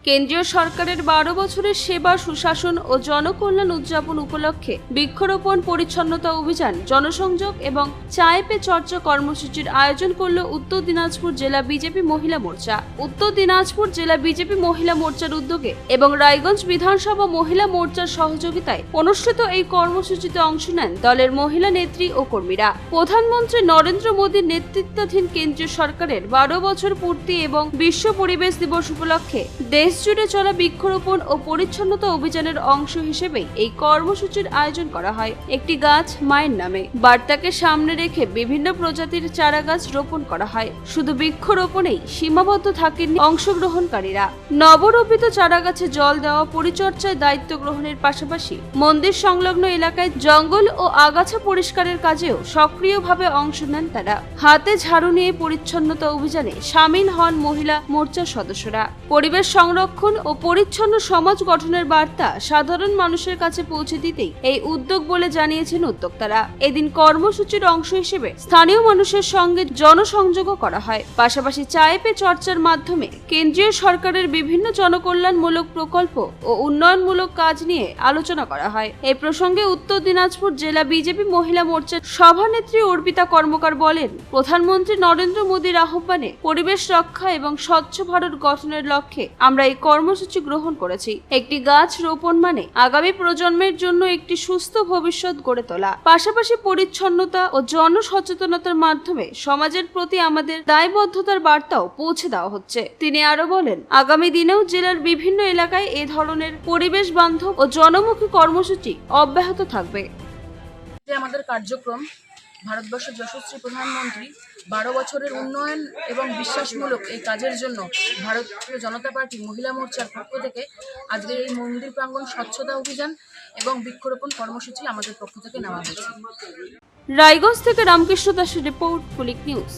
কেন্দ্রীয় সরকারের 12 বছরের সেবা, সুশাসন ও জনকল্যাণ উদযাপন উপলক্ষে বৃক্ষরোপণ, পরিচ্ছন্নতা অভিযান, জনসংযোগ এবং চায়ে পে চর্চা কর্মসূচির আয়োজন করল উত্তর দিনাজপুর জেলা বিজেপি মহিলা মোর্চা। উত্তর দিনাজপুর জেলা বিজেপি মহিলা মোর্চার উদ্যোগে এবং রায়গঞ্জ বিধানসভা মহিলা মোর্চার সহযোগিতায় অনুষ্ঠিত এই কর্মসূচিতে অংশ নেন দলের মহিলা নেত্রী ও কর্মীরা। প্রধানমন্ত্রী নরেন্দ্র মোদীর নেতৃত্বাধীন কেন্দ্রীয় সরকারের 12 বছর পূর্তি এবং বিশ্ব পরিবেশ দিবস উপলক্ষে দেশ জুড়ে চলা বৃক্ষরোপণ ও পরিচ্ছন্নতা অভিযানের অংশ হিসেবে এই কর্মসূচির আয়োজন করা হয়। একটি গাছ মায়ের নামে বার্তাকে সামনে রেখে বিভিন্ন প্রজাতির চারা গাছ রোপণ করা হয়। শুধু বৃক্ষরোপণেই সীমাবদ্ধ থাকেননি অংশগ্রহণকারীরা। নবরোপিত চারা গাছে জল দেওয়া, পরিচর্যায় দায়িত্ব গ্রহণের পাশাপাশি মন্দির সংলগ্ন এলাকায় জঙ্গল ও আগাছা পরিষ্কারের কাজেও সক্রিয়ভাবে অংশ নেন তারা। হাতে ঝাড়ু নিয়ে পরিচ্ছন্নতা অভিযানে সামিল হন মহিলা মোর্চার সদস্যরা। পরিবেশ সংরক্ষণ ও পরিচ্ছন্ন সমাজ গঠনের বার্তা সাধারণ মানুষের কাছে পৌঁছে দিতেই এই উদ্যোগ বলে জানিয়েছেন উদ্যোক্তারা। এদিন কর্মসূচির অংশ হিসেবে স্থানীয় মানুষের সঙ্গে জনসংযোগও করা হয়। পাশাপাশি চায়ে পে চর্চার মাধ্যমে কেন্দ্রীয় সরকারের বিভিন্ন জনকল্যাণমূলক প্রকল্প ও উন্নয়নমূলক কাজ নিয়ে আলোচনা করা হয়। এই প্রসঙ্গে উত্তর দিনাজপুর জেলা বিজেপি মহিলা মোর্চার সভানেত্রী অর্পিতা কর্মকার বলেন, প্রধানমন্ত্রী নরেন্দ্র মোদীর আহ্বানে পরিবেশ রক্ষা এবং স্বচ্ছ ভারত গঠনের লক্ষ্যে আমরা এই কর্মসূচি গ্রহণ করেছি। একটি গাছ রোপণ মানে আগামী প্রজন্মের জন্য একটি সুস্থ ভবিষ্যৎ গড়ে তোলা। পাশাপাশি পরিচ্ছন্নতা ও জনসচেতনতার মাধ্যমে সমাজের প্রতি আমাদের দায়বদ্ধতার বার্তাও পৌঁছে দেওয়া হচ্ছে। তিনি আরো বলেন, আগামী দিনেও জেলার বিভিন্ন এলাকায় এ ধরনের পরিবেশ বান্ধব ও জনমুখী কর্মসূচি অব্যাহত থাকবে। আমাদের কার্যক্রম ভারতবর্ষের যশস্বী প্রধানমন্ত্রী 12 বছরের উন্নয়ন এবং বিশ্বাসমূলক এই কাজের জন্য ভারতীয় জনতা পার্টি মহিলা মোর্চার পক্ষ থেকে আজকের এই মন্দির প্রাঙ্গণ স্বচ্ছতা অভিযান এবং বৃক্ষরোপণ কর্মসূচি আমাদের পক্ষ থেকে নেওয়া হয়েছে। রায়গঞ্জ থেকে রামকৃষ্ণ দাসের রিপোর্ট, পুলিক নিউজ।